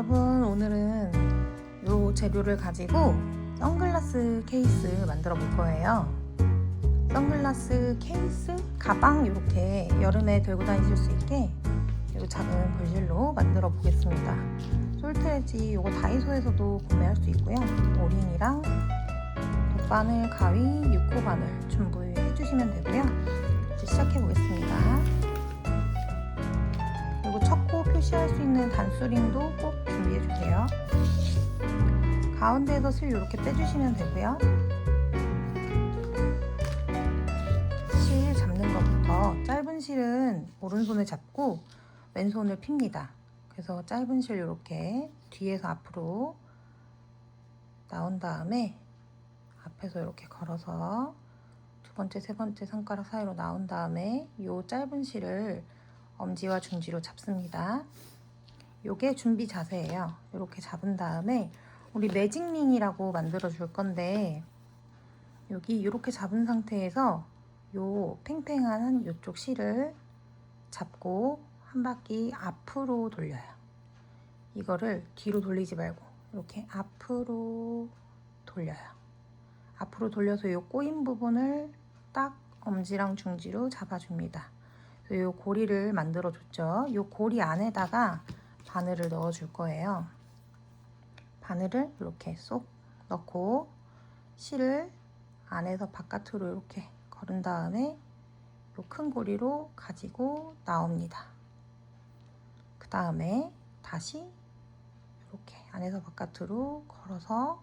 여러분, 오늘은 이 재료를 가지고 선글라스 케이스 만들어 볼 거예요. 선글라스 케이스, 가방 이렇게 여름에 들고 다니실 수 있게 이 작은 불실로 만들어 보겠습니다. 솔트레지 이거 다이소에서도 구매할 수 있고요. 오링이랑 돗바늘, 가위, 6호 바늘 준비해 주시면 되고요. 이제 시작해 보겠습니다. 그리고 첫 코 표시할 수 있는 단수링도 꼭 준비해 주세요. 가운데에서 실 이렇게 빼주시면 되고요. 실 잡는 것부터 짧은 실은 오른손을 잡고 왼손을 핍니다. 그래서 짧은 실 이렇게 뒤에서 앞으로 나온 다음에 앞에서 이렇게 걸어서 두 번째, 세 번째 손가락 사이로 나온 다음에 이 짧은 실을 엄지와 중지로 잡습니다. 요게 준비 자세예요. 이렇게 잡은 다음에 우리 매직링이라고 만들어 줄 건데 여기 이렇게 잡은 상태에서 요 팽팽한 요쪽 실을 잡고 한 바퀴 앞으로 돌려요. 이거를 뒤로 돌리지 말고 이렇게 앞으로 돌려요. 앞으로 돌려서 요 꼬인 부분을 딱 엄지랑 중지로 잡아줍니다. 요 고리를 만들어 줬죠. 요 고리 안에다가 바늘을 넣어 줄 거예요. 바늘을 이렇게 쏙 넣고 실을 안에서 바깥으로 이렇게 걸은 다음에 요 큰 고리로 가지고 나옵니다. 그 다음에 다시 이렇게 안에서 바깥으로 걸어서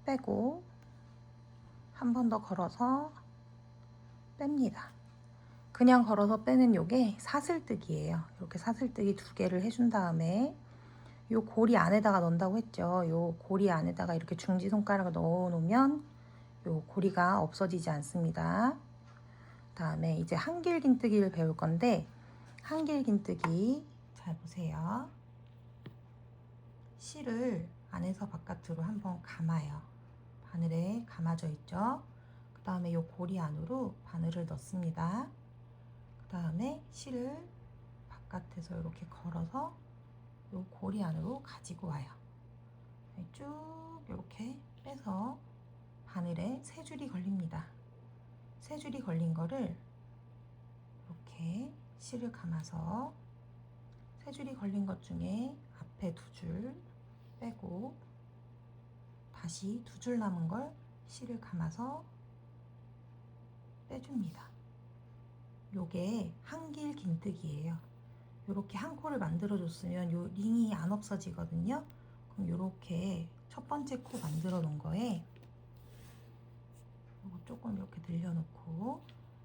빼고 한 번 더 걸어서 뺍니다. 그냥 걸어서 빼는 요게 사슬뜨기예요. 이렇게 사슬뜨기 2개를 해준 다음에 요 고리 안에다가 넣는다고 했죠. 요 고리 안에다가 이렇게 중지 손가락을 넣어 놓으면 요 고리가 없어지지 않습니다. 다음에 이제 한길긴뜨기를 배울 건데 한길긴뜨기 잘 보세요. 실을 안에서 바깥으로 한번 감아요. 바늘에 감아져 있죠. 그 다음에 요 고리 안으로 바늘을 넣습니다. 그 다음에 실을 바깥에서 이렇게 걸어서 요 고리 안으로 가지고 와요. 쭉 이렇게 빼서 바늘에 3줄이 걸립니다. 3줄이 걸린 거를 이렇게 실을 감아서 3줄이 걸린 것 중에 앞에 2줄 빼고 다시 2줄 남은 걸 실을 감아서 빼줍니다. 요게 한길긴뜨기예요. 요렇게 한 코를 만들어 줬으면 요 링이 안 없어지거든요. 그럼 요렇게 첫 번째 코 만들어 놓은 거에 요거 조금 이렇게 늘려놓고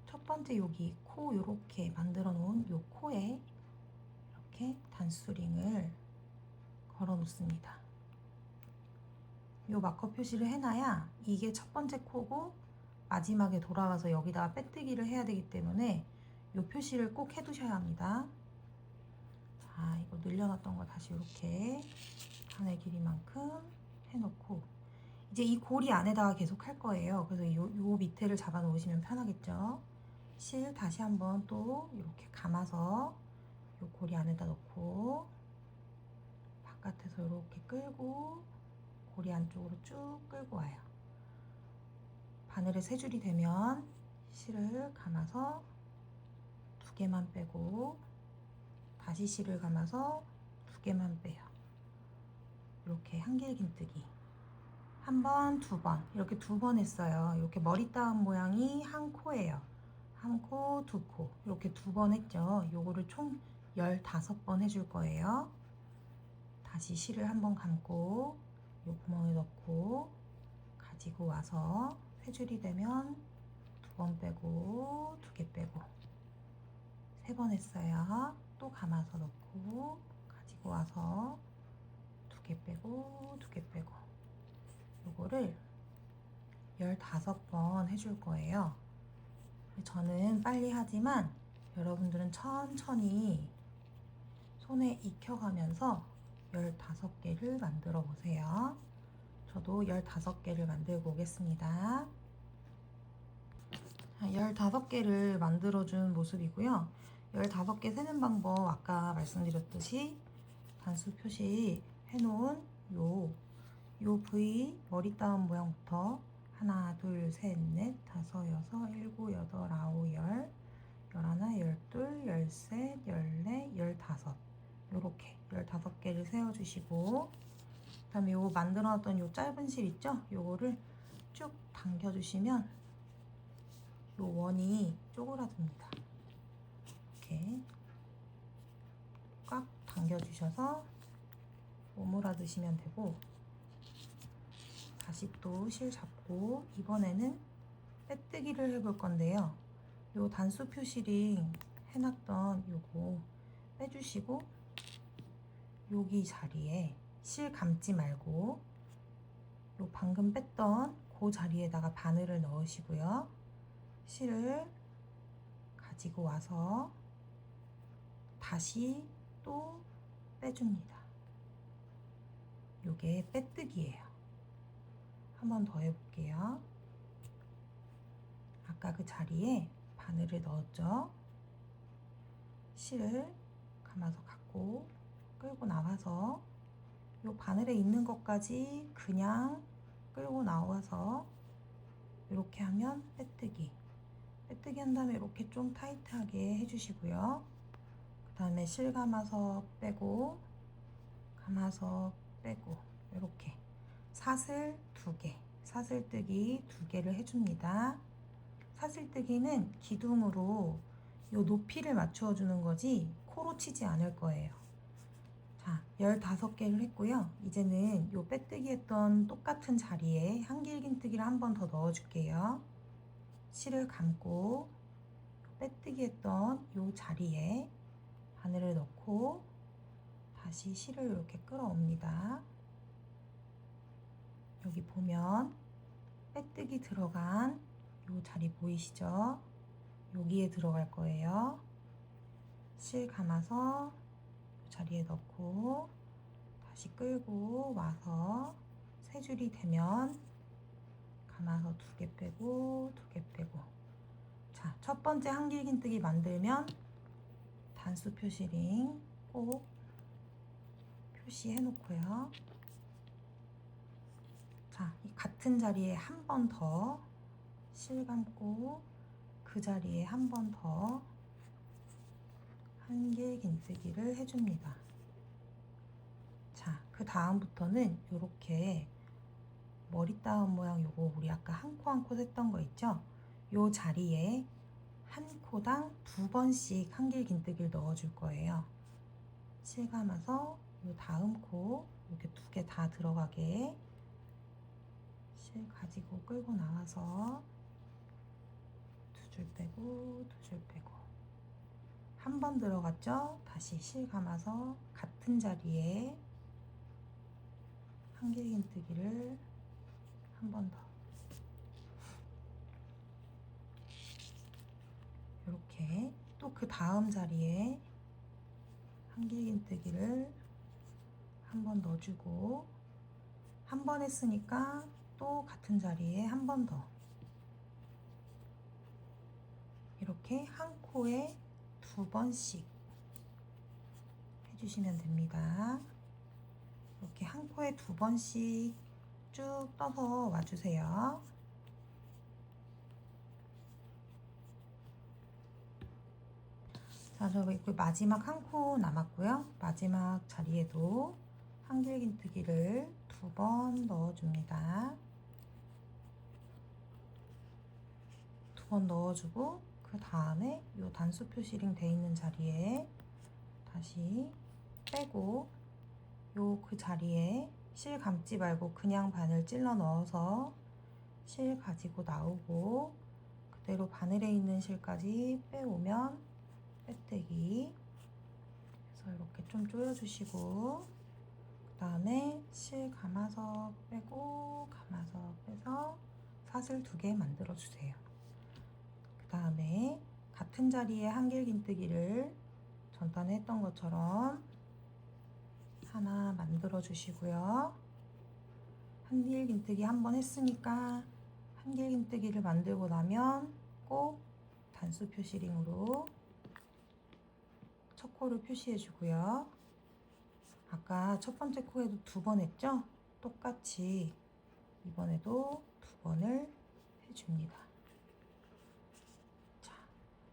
첫 번째 여기 코 요렇게 만들어 놓은 요 코에 이렇게 단수링을 걸어 놓습니다. 요 마커 표시를 해놔야 이게 첫 번째 코고 마지막에 돌아가서 여기다가 빼뜨기를 해야 되기 때문에 요 표시를 꼭 해두셔야 합니다. 자, 이거 늘려놨던 거 다시 이렇게 바늘 길이만큼 해놓고 이제 이 고리 안에다가 계속 할 거예요. 그래서 요 밑에를 잡아 놓으시면 편하겠죠. 실 다시 한번 또 이렇게 감아서 요 고리 안에다 넣고 바깥에서 이렇게 끌고 고리 안쪽으로 쭉 끌고 와요. 바늘에 3줄이 되면 실을 감아서 2개만 빼고 다시 실을 감아서 2개만 빼요. 이렇게 한길긴뜨기 한 번, 2번 이렇게 2번 했어요. 이렇게 머리 따은 모양이 한 코예요. 한 코, 2코 이렇게 2번 했죠. 요거를 총 15번 해줄 거예요. 다시 실을 한번 감고 요 구멍에 넣고 가지고 와서 3줄이 되면 2번 빼고 2개 빼고 3번 했어요. 또 감아서 넣고 가지고 와서 2개 빼고 2개 빼고 요거를 15번 해줄 거예요. 저는 빨리 하지만 여러분들은 천천히 손에 익혀가면서 15개를 만들어 보세요. 저도 15개를 만들고 오겠습니다. 15개를 만들어 준 모습이고요. 15개 세는 방법 아까 말씀드렸듯이 단수 표시 해놓은 요 V 머리 따옴 모양부터 하나, 둘, 셋, 넷, 다섯, 여섯, 일곱, 여덟, 아홉, 열, 열하나, 열둘, 열셋, 열넷, 열다섯. 요렇게 15개를 세워주시고, 그 다음에 요거 만들어놨던 요 짧은 실 있죠? 요거를 쭉 당겨주시면 요 원이 쪼그라듭니다. 이렇게 꽉 당겨주셔서 오므라드시면 되고, 다시 또 실 잡고 이번에는 빼뜨기를 해볼 건데요. 요 단수 표시링 해놨던 요거 빼주시고, 여기 자리에 실 감지 말고 요 방금 뺐던 그 자리에다가 바늘을 넣으시고요. 실을 가지고 와서 다시 또 빼줍니다. 요게 빼뜨기예요. 한 번 더 해볼게요. 아까 그 자리에 바늘을 넣었죠. 실을 감아서 갖고 끌고 나와서 요 바늘에 있는 것까지 그냥 끌고 나와서 이렇게 하면 빼뜨기. 빼뜨기 한 다음에 이렇게 좀 타이트하게 해주시고요. 그 다음에 실 감아서 빼고, 감아서 빼고, 이렇게 사슬 2개, 사슬뜨기 2개를 해줍니다. 사슬뜨기는 기둥으로 요 높이를 맞추어 주는 거지 코로 치지 않을 거예요. 자, 15개를 했고요. 이제는 요 빼뜨기 했던 똑같은 자리에 한길긴뜨기를 한 번 더 넣어 줄게요. 실을 감고 빼뜨기 했던 요 자리에 바늘을 넣고 다시 실을 이렇게 끌어옵니다. 여기 보면 빼뜨기 들어간 요 자리 보이시죠? 여기에 들어갈 거예요. 실 감아서 요 자리에 넣고 다시 끌고 와서 세 줄이 되면 감아서 2개 빼고 2개 빼고. 자, 첫 번째 한길긴뜨기 만들면 단수 표시링 꼭 표시해 놓고요. 자, 이 같은 자리에 한 번 더 실 감고 그 자리에 한 번 더 한길긴뜨기를 해줍니다. 자, 그 다음부터는 이렇게 머리 따옴 모양 요거 우리 아까 한 코 한 코 했던 거 있죠? 요 자리에 한 코당 2번씩 한길긴뜨기를 넣어줄 거예요. 실 감아서 요 다음 코 이렇게 2개 다 들어가게 실 가지고 끌고 나와서 2줄 빼고 2줄 빼고 한 번 들어갔죠? 다시 실 감아서 같은 자리에 한길긴뜨기를 한 번 더 이렇게 또 그 다음 자리에 한길긴뜨기를 한 번 넣어주고 한 번 했으니까 또 같은 자리에 한 번 더 이렇게 한 코에 2번씩 해주시면 됩니다. 이렇게 한 코에 2번씩 쭉 떠서 와주세요. 자, 저기 마지막 한 코 남았고요. 마지막 자리에도 한길긴뜨기를 2번 넣어줍니다. 2번 넣어주고 그 다음에 이 단수 표시링 돼 있는 자리에 다시 빼고 요 그 자리에 실 감지 말고 그냥 바늘 찔러 넣어서 실 가지고 나오고 그대로 바늘에 있는 실까지 빼오면 빼뜨기. 그래서 이렇게 좀 조여주시고 그 다음에 실 감아서 빼고 감아서 빼서 사슬 2개 만들어 주세요. 그 다음에 같은 자리에 한길긴뜨기를 전단에 했던 것처럼 하나 만들어 주시고요. 한길긴뜨기 한 번 했으니까 한길긴뜨기를 만들고 나면 꼭 단수 표시링으로 첫 코를 표시해 주고요. 아까 첫 번째 코에도 2번 했죠? 똑같이 이번에도 2번을 해줍니다. 자,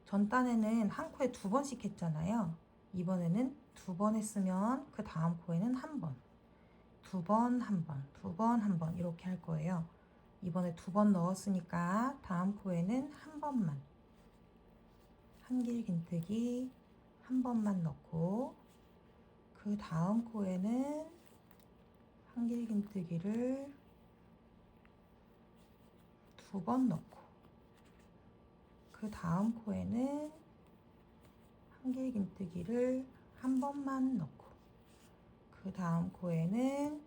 전 단에는 한 코에 2번씩 했잖아요. 이번에는 2번 했으면 그 다음 코에는 1번, 2번, 1번, 2번, 1번 이렇게 할 거예요. 이번에 2번 넣었으니까 다음 코에는 1번만, 한길긴뜨기 1번만 넣고, 그 다음 코에는 한길긴뜨기를 2번 넣고, 그 다음 코에는 한길긴뜨기를 1번만 넣고, 그 다음 코에는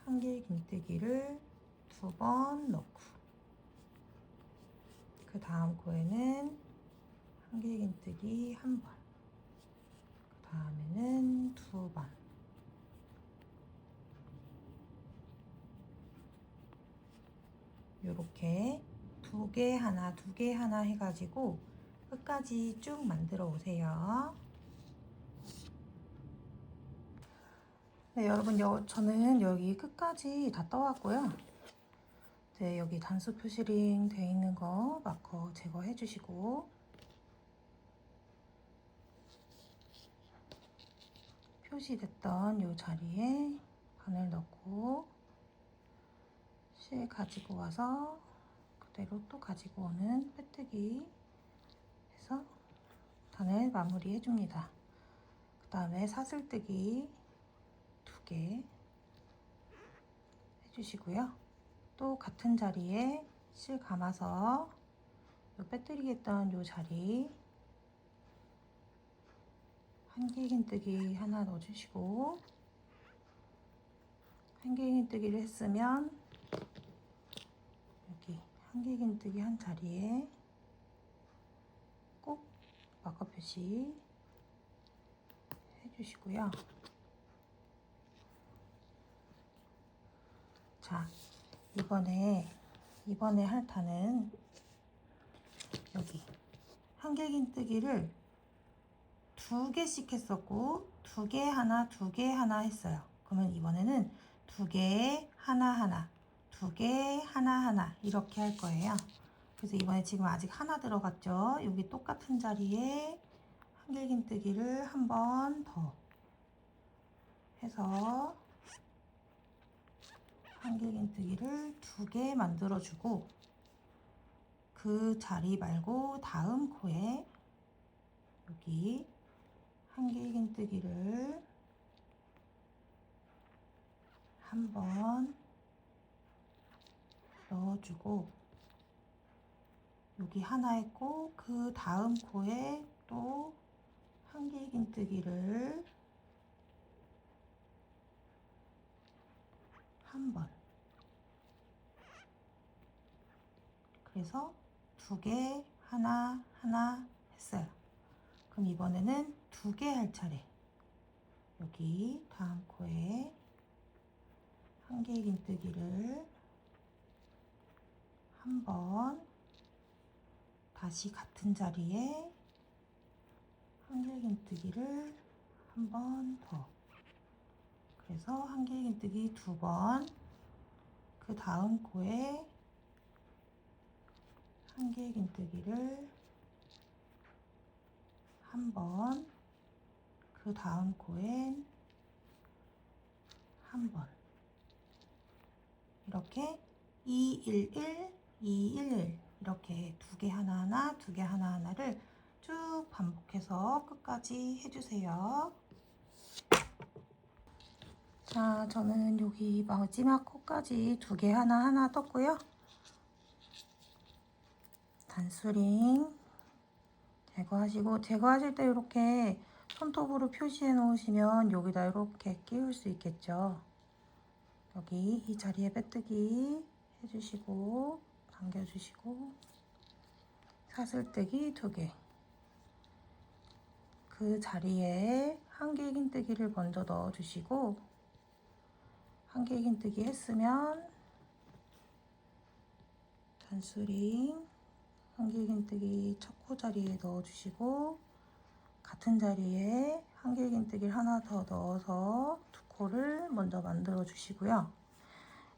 한길긴뜨기를 2번 넣고, 그 다음 코에는 한길긴뜨기 1번, 그 다음에는 2번. 요렇게 2개 하나 2개 하나 해가지고 끝까지 쭉 만들어 오세요. 네, 여러분, 저는 여기 끝까지 다 떠왔고요. 네, 여기 단수 표시링 돼 있는 거 마커 제거해 주시고, 표시됐던 요 자리에 바늘 넣고 실 가지고 와서 그대로 또 가지고 오는 빼뜨기 해서 단을 마무리 해줍니다. 그 다음에 사슬뜨기 2개 해주시고요. 또 같은 자리에 실 감아서 요 빼뜨리 했던 요 자리 한길긴뜨기 하나 넣어주시고, 한길긴뜨기를 했으면 여기 한길긴뜨기 한 자리에 꼭 마커 표시 해주시고요. 자, 이번에 할 타는 여기 한길긴뜨기를 2개씩 했었고 2개 하나 2개 하나 했어요. 그러면 이번에는 2개 하나 2개 하나 이렇게 할 거예요. 그래서 이번에 지금 아직 하나 들어갔죠. 여기 똑같은 자리에 한길긴뜨기를 한 번 더 해서 한길긴뜨기를 2개 만들어주고, 그 자리 말고 다음 코에 여기 한길긴뜨기를 한 번 넣어주고, 여기 하나 했고 그 다음 코에 또 한길긴뜨기를 한 번, 그래서 2개 하나 했어요. 그럼 이번에는 2개 할 차례. 여기 다음 코에 한길긴뜨기를 한 번, 다시 같은 자리에 한길긴뜨기를 한 번 더, 그래서 한길긴뜨기 2번, 그 다음 코에 한길긴뜨기를 한 번, 그 다음 코엔 한 번, 이렇게 211, 211 이렇게 2개 하나하나 2개 하나하나를 쭉 반복해서 끝까지 해주세요. 자, 저는 여기 마지막 코까지 2개 하나하나 떴고요. 단수링 제거하시고, 제거하실 때 이렇게 손톱으로 표시해 놓으시면 여기다 이렇게 끼울 수 있겠죠. 여기 이 자리에 빼뜨기 해주시고, 당겨주시고, 사슬뜨기 2개, 그 자리에 한길긴뜨기를 먼저 넣어주시고, 한길긴뜨기 했으면 단수링 한길긴뜨기 첫 코 자리에 넣어주시고, 같은 자리에 한길긴뜨기를 하나 더 넣어서 두 코를 먼저 만들어 주시고요.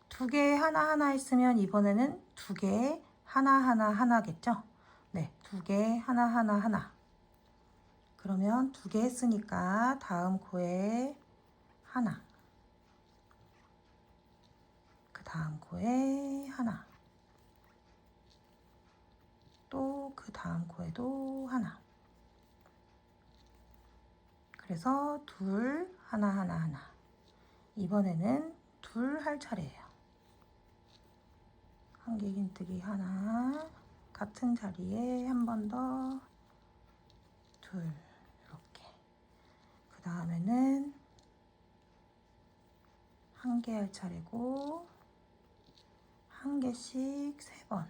두 개 하나하나 했으면 이번에는 두 개 하나하나 하나겠죠? 네, 두 개 하나하나 하나. 그러면 두 개 했으니까 다음 코에 하나, 그 다음 코에 하나, 또 그 다음 코에도 하나. 그래서 둘 하나하나 하나. 이번에는 둘 할 차례예요. 한길긴뜨기 하나, 같은 자리에 한 번 더, 둘, 이렇게. 그 다음에는 한 개 할 차례고 한 개씩 3번.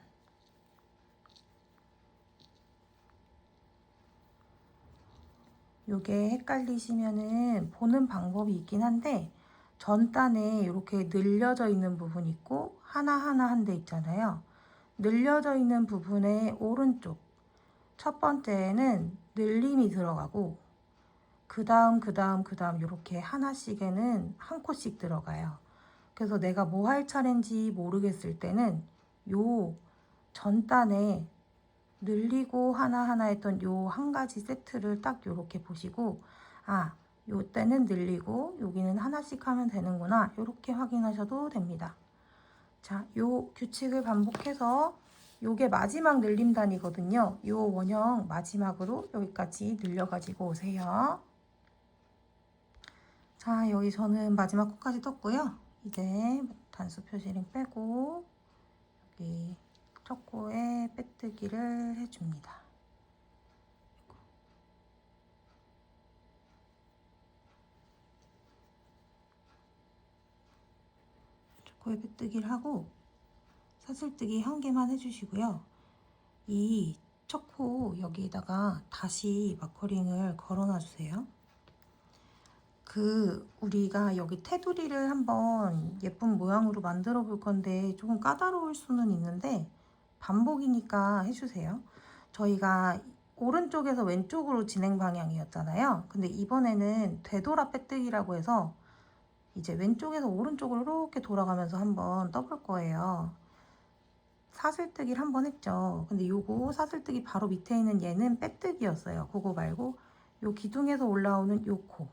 요게 헷갈리시면은 보는 방법이 있긴 한데 전단에 이렇게 늘려져 있는 부분이 있고 하나하나 한 데 있잖아요. 늘려져 있는 부분의 오른쪽 첫 번째에는 늘림이 들어가고 그 다음 이렇게 하나씩에는 한 코씩 들어가요. 그래서 내가 뭐 할 차례인지 모르겠을 때는 요 전단에 늘리고 하나하나 했던 요 한 가지 세트를 딱 요렇게 보시고 요 때는 늘리고 여기는 하나씩 하면 되는구나 요렇게 확인하셔도 됩니다. 자, 요 규칙을 반복해서 요게 마지막 늘림단이거든요. 요 원형 마지막으로 여기까지 늘려가지고 오세요. 자, 여기 저는 마지막 코까지 떴고요. 이제 단수 표시링 빼고 여기 첫 코에 빼뜨기를 해줍니다. 첫 코에 빼뜨기를 하고 사슬뜨기 한 개만 해주시고요. 이 첫 코 여기에다가 다시 마커링을 걸어놔 주세요. 우리가 여기 테두리를 한번 예쁜 모양으로 만들어 볼 건데 조금 까다로울 수는 있는데 반복이니까 해주세요. 저희가 오른쪽에서 왼쪽으로 진행 방향이었잖아요. 근데 이번에는 되돌아 빼뜨기라고 해서 이제 왼쪽에서 오른쪽으로 이렇게 돌아가면서 한번 떠볼 거예요. 사슬뜨기를 한번 했죠. 근데 요거 사슬뜨기 바로 밑에 있는 얘는 빼뜨기였어요. 그거 말고 요 기둥에서 올라오는 요 코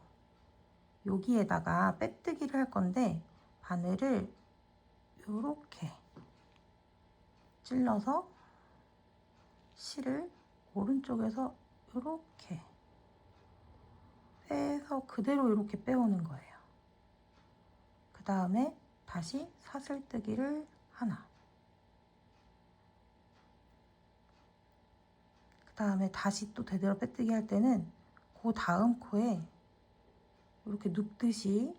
여기에다가 빼뜨기를 할 건데 바늘을 요렇게 찔러서 실을 오른쪽에서 요렇게 빼서 그대로 이렇게 빼오는 거예요. 그 다음에 다시 사슬뜨기를 하나, 그 다음에 다시 또 되돌아 빼뜨기 할 때는 그 다음 코에 이렇게 눕듯이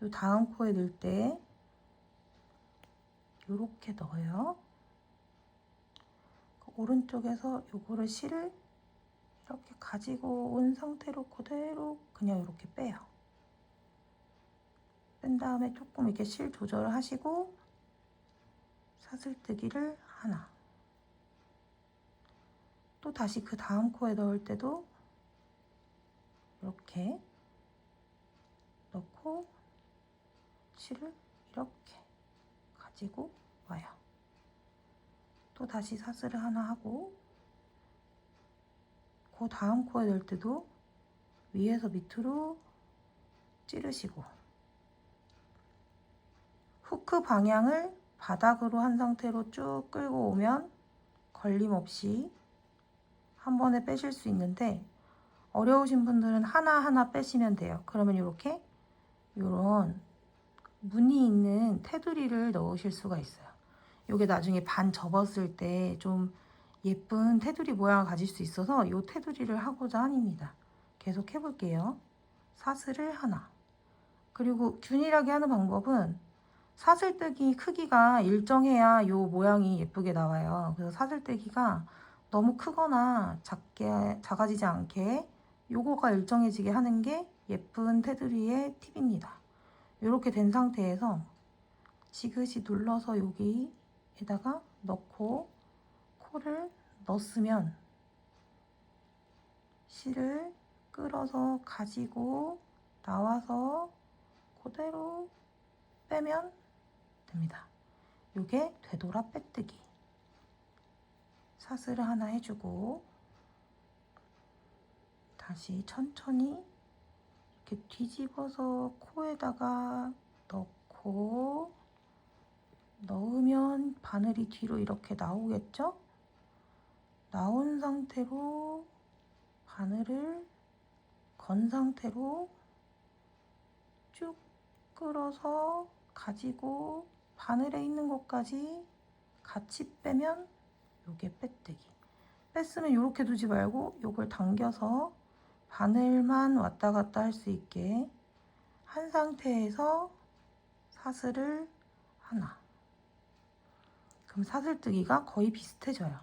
요 다음 코에 넣을 때 이렇게 넣어요. 오른쪽에서 요거를 실을 이렇게 가지고 온 상태로 그대로 그냥 이렇게 빼요. 뺀 다음에 조금 이렇게 실 조절을 하시고 사슬뜨기를 하나, 또 다시 그 다음 코에 넣을 때도 이렇게 넣고 실을 이렇게 가지고 와요. 또 다시 사슬을 하나 하고 그 다음 코에 넣을 때도 위에서 밑으로 찌르시고 후크 방향을 바닥으로 한 상태로 쭉 끌고 오면 걸림없이 한 번에 빼실 수 있는데 어려우신 분들은 하나하나 빼시면 돼요. 그러면 이렇게 이런 무늬 있는 테두리를 넣으실 수가 있어요. 이게 나중에 반 접었을 때 좀 예쁜 테두리 모양을 가질 수 있어서 이 테두리를 하고자 합니다. 계속 해볼게요. 사슬을 하나, 그리고 균일하게 하는 방법은 사슬뜨기 크기가 일정해야 이 모양이 예쁘게 나와요. 그래서 사슬뜨기가 너무 크거나 작아지지 않게 요거가 일정해지게 하는 게 예쁜 테두리의 팁입니다. 이렇게 된 상태에서 지그시 눌러서 여기에다가 넣고 코를 넣었으면 실을 끌어서 가지고 나와서 그대로 빼면 됩니다. 요게 되돌아 빼뜨기. 사슬을 하나 해주고 다시 천천히 이렇게 뒤집어서 코에다가 넣고 넣으면 바늘이 뒤로 이렇게 나오겠죠? 나온 상태로 바늘을 건 상태로 쭉 끌어서 가지고 바늘에 있는 것까지 같이 빼면 요게 빼뜨기. 뺐으면 이렇게 두지 말고 요걸 당겨서 바늘만 왔다 갔다 할 수 있게 한 상태에서 사슬을 하나. 그럼 사슬뜨기가 거의 비슷해져요.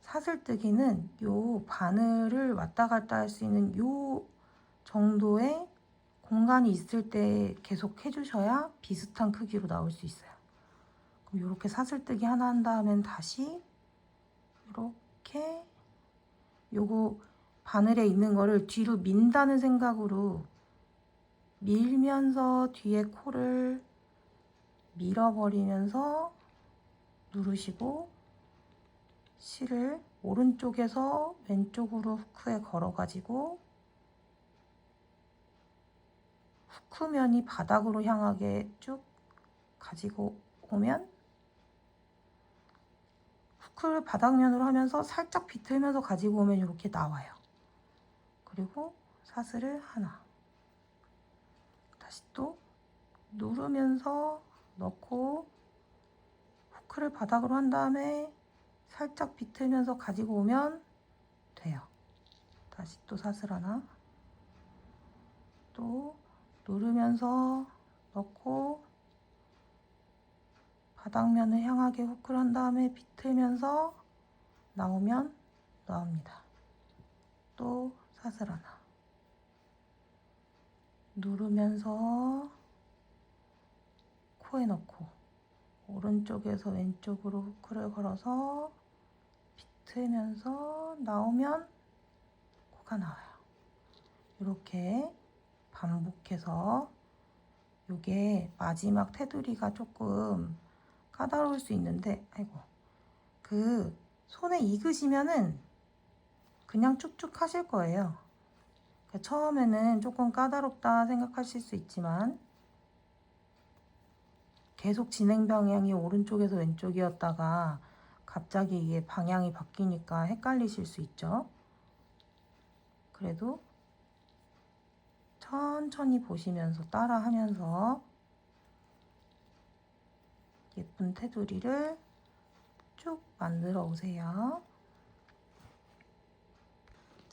사슬뜨기는 요 바늘을 왔다 갔다 할 수 있는 요 정도의 공간이 있을 때 계속 해주셔야 비슷한 크기로 나올 수 있어요. 그럼 이렇게 사슬뜨기 하나 한 다음엔 다시 이렇게 요거 바늘에 있는 거를 뒤로 민다는 생각으로 밀면서 뒤에 코를 밀어버리면서 누르시고 실을 오른쪽에서 왼쪽으로 후크에 걸어가지고 후크면이 바닥으로 향하게 쭉 가지고 오면 후크를 바닥면으로 하면서 살짝 비틀면서 가지고 오면 이렇게 나와요. 그리고 사슬을 하나. 다시 또 누르면서 넣고 후크를 바닥으로 한 다음에 살짝 비틀면서 가지고 오면 돼요. 다시 또 사슬 하나. 또 누르면서 넣고 바닥면을 향하게 후크를 한 다음에 비틀면서 나오면 나옵니다. 또 사슬 하나. 누르면서 코에 넣고 오른쪽에서 왼쪽으로 후크를 걸어서 비틀면서 나오면 코가 나와요. 이렇게 반복해서 요게 마지막 테두리가 조금 까다로울 수 있는데 아이고 그 손에 익으시면은 그냥 쭉쭉 하실 거예요. 처음에는 조금 까다롭다 생각하실 수 있지만 계속 진행 방향이 오른쪽에서 왼쪽이었다가 갑자기 이게 방향이 바뀌니까 헷갈리실 수 있죠. 그래도 천천히 보시면서 따라 하면서 예쁜 테두리를 쭉 만들어 오세요.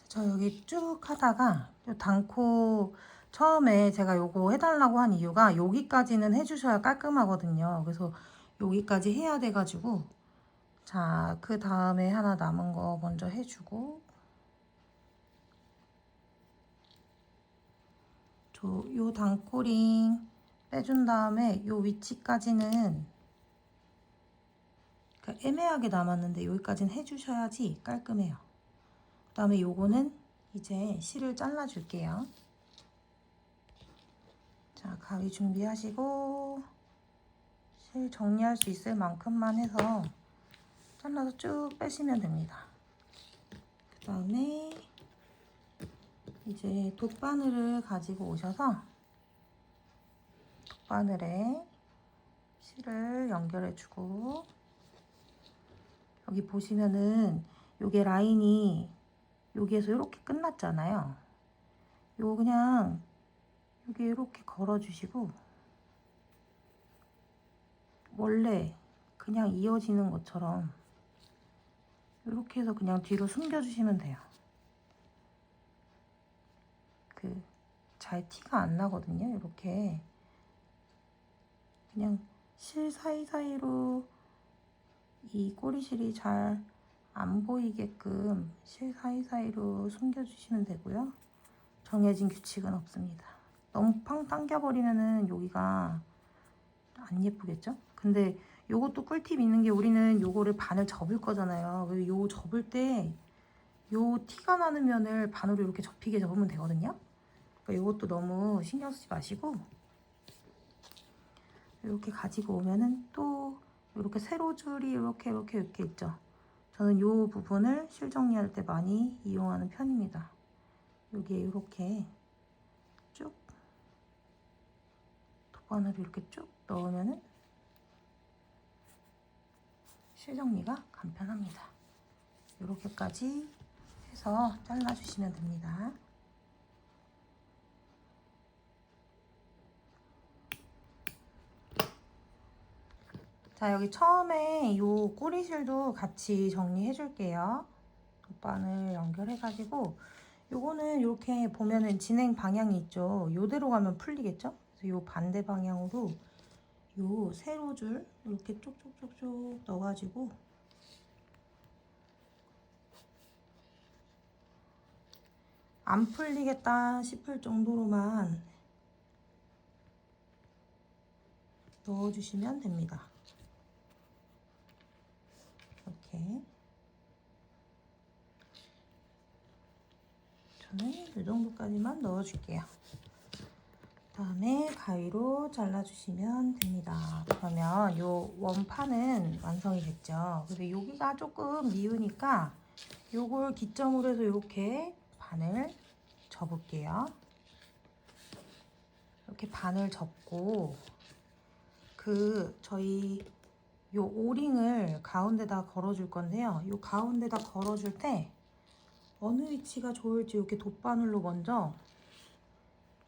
저 여기 쭉 하다가 요 단코 처음에 제가 요거 해달라고 한 이유가 여기까지는 해주셔야 깔끔하거든요. 그래서 여기까지 해야 돼가지고 자, 그 다음에 하나 남은 거 먼저 해주고 요 단코링 빼준 다음에 요 위치까지는 애매하게 남았는데 여기까지는 해주셔야지 깔끔해요. 그 다음에 요거는 이제 실을 잘라 줄게요. 자, 가위 준비하시고 실 정리할 수 있을 만큼만 해서 잘라서 쭉 빼시면 됩니다. 그 다음에 이제 돗바늘을 가지고 오셔서 돗바늘에 실을 연결해 주고 여기 보시면은 요게 라인이 여기에서 이렇게 끝났잖아요. 요거 그냥 여기 이렇게 걸어 주시고 원래 그냥 이어지는 것처럼 이렇게 해서 그냥 뒤로 숨겨 주시면 돼요. 잘 티가 안 나거든요. 이렇게 그냥 실 사이사이로 이 꼬리실이 잘 안 보이게끔 실 사이사이로 숨겨주시면 되고요. 정해진 규칙은 없습니다. 너무 팡 당겨버리면은 여기가 안 예쁘겠죠? 근데 요것도 꿀팁 있는 게 우리는 요거를 반을 접을 거잖아요. 그래서 요거 접을 때 요 티가 나는 면을 반으로 이렇게 접히게 접으면 되거든요. 그러니까 이것도 너무 신경 쓰지 마시고 이렇게 가지고 오면은 또 이렇게 세로줄이 이렇게 있죠. 저는 이 부분을 실 정리할 때 많이 이용하는 편입니다. 여기에 이렇게 쭉 도안으로 이렇게 쭉 넣으면은 실 정리가 간편합니다. 이렇게까지 해서 잘라주시면 됩니다. 자, 여기 처음에 요 꼬리실도 같이 정리해 줄게요. 돗바늘 연결해 가지고 요거는 이렇게 보면은 진행 방향이 있죠. 요대로 가면 풀리겠죠? 그래서 요 반대 방향으로 요 세로줄 이렇게 쪽쪽쪽쪽 넣어가지고 안 풀리겠다 싶을 정도로만 넣어주시면 됩니다. 이렇게 저는 이 정도까지만 넣어줄게요. 그다음에 가위로 잘라주시면 됩니다. 그러면 요 원판은 완성이 됐죠. 근데 여기가 조금 미우니까 요걸 기점으로 해서 이렇게 반을 접을게요. 이렇게 반을 접고 저희 요 오링을 가운데다 걸어줄 건데요. 요 가운데다 걸어줄 때 어느 위치가 좋을지 이렇게 돗바늘로 먼저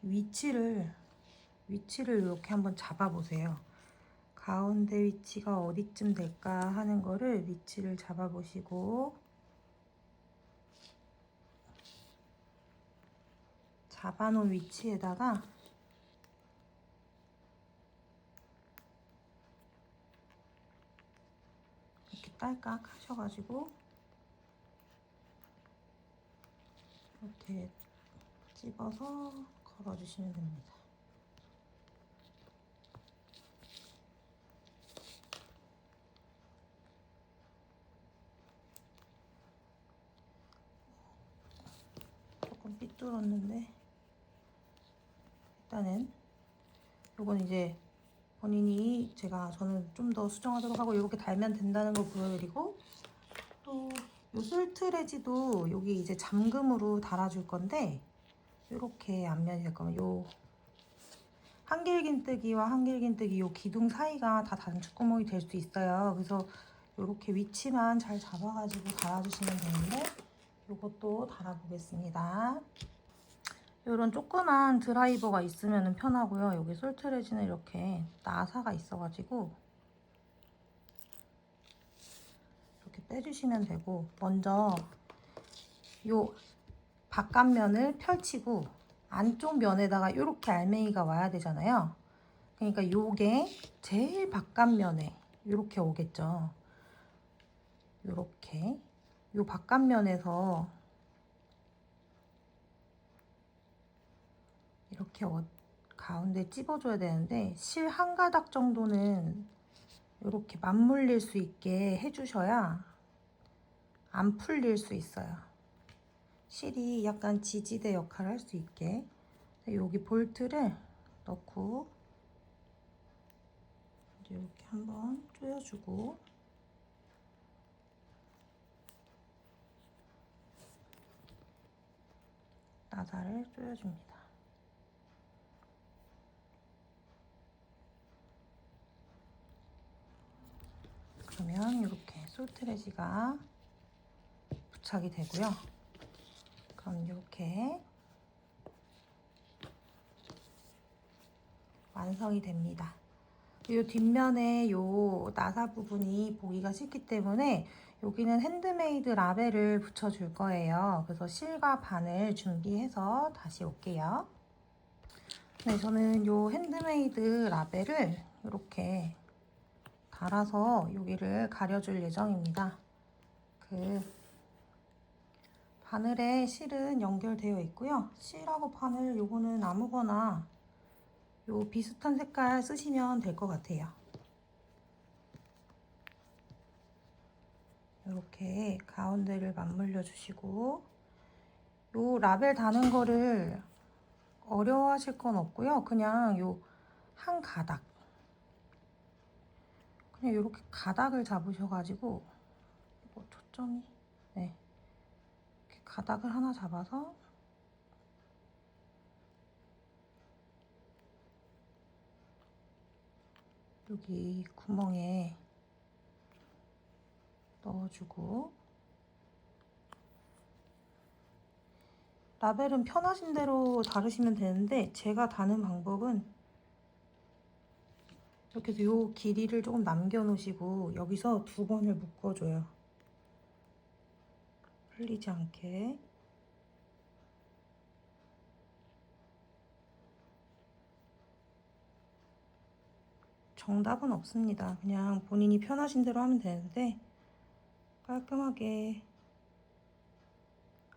위치를 이렇게 한번 잡아보세요. 가운데 위치가 어디쯤 될까 하는 거를 위치를 잡아보시고 잡아놓은 위치에다가 이렇게 딸깍 하셔가지고 이렇게 집어서 걸어주시면 됩니다. 조금 삐뚤었는데 일단은 요건 이제 본인이 저는 좀 더 수정하도록 하고 이렇게 달면 된다는 걸 보여드리고 또 요 솔트레지도 여기 이제 잠금으로 달아줄 건데 이렇게 앞면이 될 거면 요 한길긴뜨기와 한길긴뜨기 요 기둥 사이가 다 단추구멍이 될 수 있어요. 그래서 이렇게 위치만 잘 잡아가지고 달아주시면 되는데 요것도 달아보겠습니다. 이런 조그만 드라이버가 있으면 편하고요. 여기 솔트레지는 이렇게 나사가 있어가지고 이렇게 빼주시면 되고 먼저 요 바깥면을 펼치고 안쪽 면에다가 이렇게 알맹이가 와야 되잖아요. 그러니까 요게 제일 바깥면에 이렇게 오겠죠. 이렇게 요 바깥면에서 이렇게 가운데 찝어줘야 되는데 실 한 가닥 정도는 이렇게 맞물릴 수 있게 해주셔야 안 풀릴 수 있어요. 실이 약간 지지대 역할을 할 수 있게 여기 볼트를 넣고 이제 이렇게 한번 조여주고 나사를 조여줍니다. 그러면 이렇게 솔트레지가 부착이 되고요. 그럼 이렇게 완성이 됩니다. 이 뒷면에 요 나사 부분이 보기가 싫기 때문에 여기는 핸드메이드 라벨을 붙여줄 거예요. 그래서 실과 바늘 준비해서 다시 올게요. 네, 저는 요 핸드메이드 라벨을 이렇게 달아서 여기를 가려줄 예정입니다. 바늘에 실은 연결되어 있고요. 실하고 바늘 요거는 아무거나 요 비슷한 색깔 쓰시면 될 것 같아요. 이렇게 가운데를 맞물려 주시고, 요 라벨 다는 거를 어려워하실 건 없고요. 그냥 요 한 가닥, 그냥 이렇게 가닥을 잡으셔가지고, 초점이, 네, 이렇게 가닥을 하나 잡아서 여기 구멍에 넣어주고, 라벨은 편하신 대로 다루시면 되는데 제가 다는 방법은 이렇게 해서 요 길이를 조금 남겨 놓으시고 여기서 2번을 묶어줘요. 흘리지 않게. 정답은 없습니다. 그냥 본인이 편하신 대로 하면 되는데 깔끔하게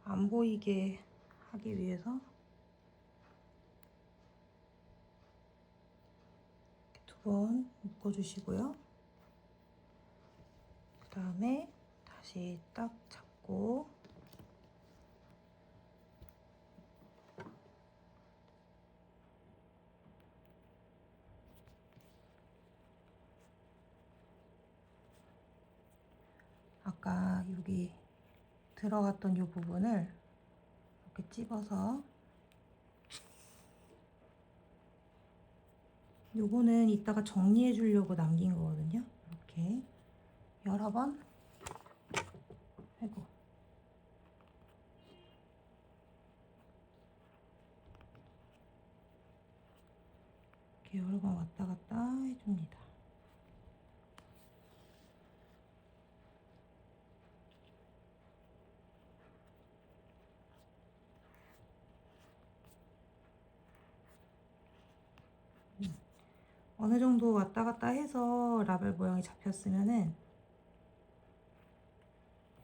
안 보이게 하기 위해서 2번 묶어주시고요. 그 다음에 다시 딱 잡고 아까 여기 들어갔던 이 부분을 이렇게 찝어서, 요거는 이따가 정리해 주려고 남긴 거거든요. 이렇게 여러 번 해고, 이렇게 여러 번 왔다 갔다 해줍니다. 어느 정도 왔다 갔다 해서 라벨 모양이 잡혔으면은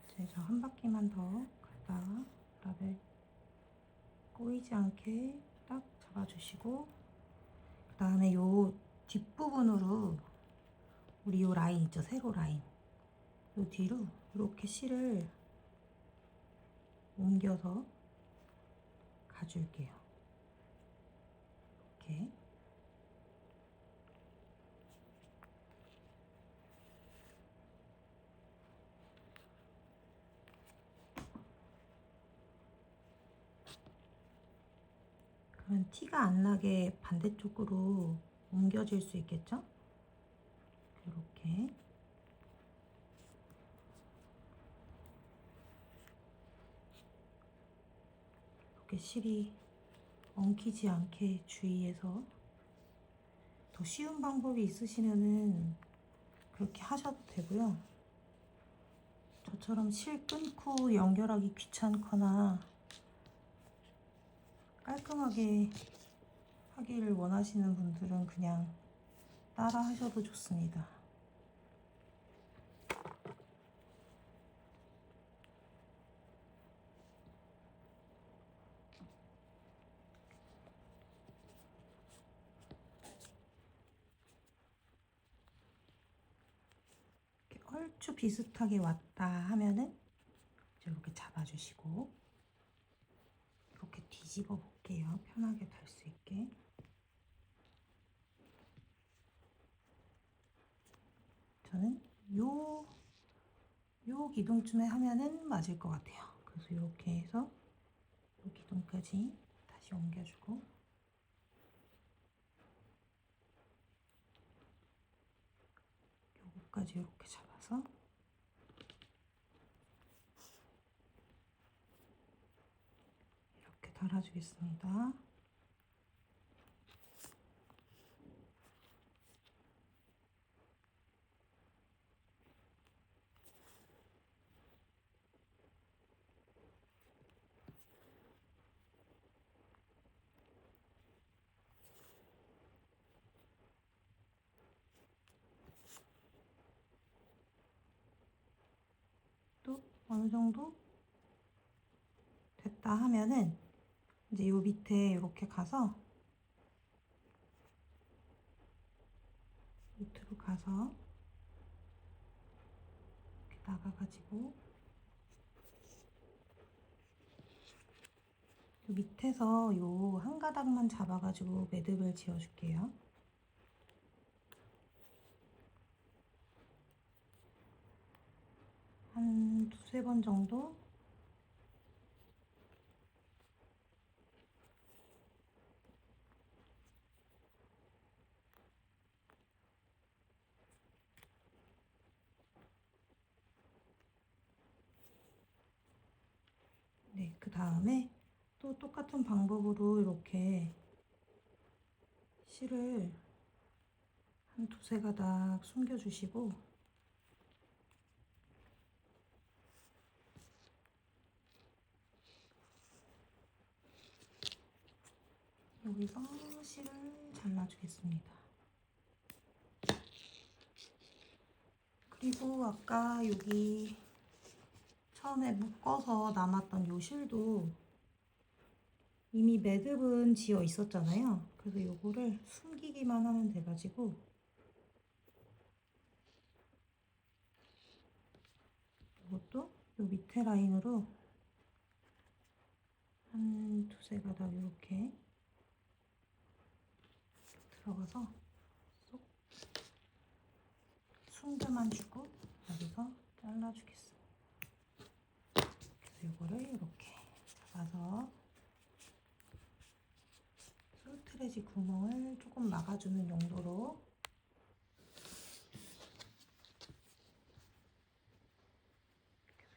이제 저 한 바퀴만 더 갖다가 라벨 꼬이지 않게 딱 잡아주시고, 그 다음에 요 뒷부분으로 우리 요 라인 있죠, 세로 라인, 요 뒤로 이렇게 실을 옮겨서 가줄게요. 이렇게. 그러면 티가 안 나게 반대쪽으로 옮겨질 수 있겠죠? 이렇게. 이렇게 실이 엉키지 않게 주의해서, 더 쉬운 방법이 있으시면은 그렇게 하셔도 되고요. 저처럼 실 끊고 연결하기 귀찮거나 깔끔하게 하기를 원하시는 분들은 그냥 따라 하셔도 좋습니다. 이렇게 얼추 비슷하게 왔다 하면은 이렇게 잡아주시고, 이렇게 뒤집어 볼게요. 편하게 달 수 있게. 저는 요 기둥쯤에 하면은 맞을 것 같아요. 그래서 이렇게 해서 요 기둥까지 다시 옮겨주고, 요거까지 이렇게 잡아서 이렇게 달아주겠습니다. 또 어느 정도 됐다 하면은 이제 요 밑에 이렇게 가서 밑으로 가서 이렇게 나가가지고 요 밑에서 요 한 가닥만 잡아가지고 매듭을 지어줄게요. 한 두세 번 정도. 네, 그 다음에 또 똑같은 방법으로 이렇게 실을 한 두세 가닥 숨겨주시고 여기서 실을 잘라주겠습니다. 그리고 아까 여기 처음에 묶어서 남았던 요 실도 이미 매듭은 지어 있었잖아요. 그래서 요거를 숨기기만 하면 돼가지고 이것도 요 밑에 라인으로 한 두세 가닥 이렇게 들어가서 쏙 숨겨만 주고 여기서 잘라주겠습니다. 그래서 이거를 이렇게 잡아서 솔트레지 구멍을 조금 막아주는 용도로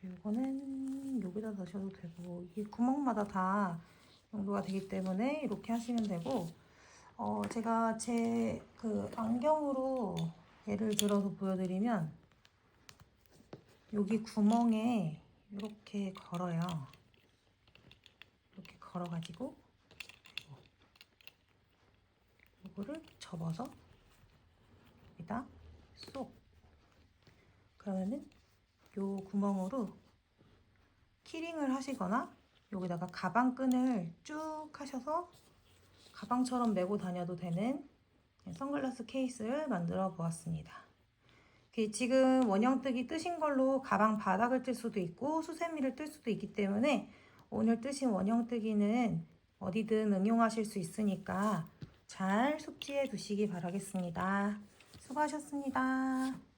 그래서 이거는 여기다 넣으셔도 되고 이게 구멍마다 다 용도가 되기 때문에 이렇게 하시면 되고 제가 제 그 안경으로 예를 들어서 보여드리면 여기 구멍에 이렇게 걸어요. 이렇게 걸어가지고 이거를 접어서 여기다 쏙 그러면은 요 구멍으로 키링을 하시거나 여기다가 가방끈을 쭉 하셔서 가방처럼 메고 다녀도 되는 선글라스 케이스를 만들어 보았습니다. 지금 원형뜨기 뜨신 걸로 가방 바닥을 뜰 수도 있고 수세미를 뜰 수도 있기 때문에 오늘 뜨신 원형뜨기는 어디든 응용하실 수 있으니까 잘 숙지해 두시기 바라겠습니다. 수고하셨습니다.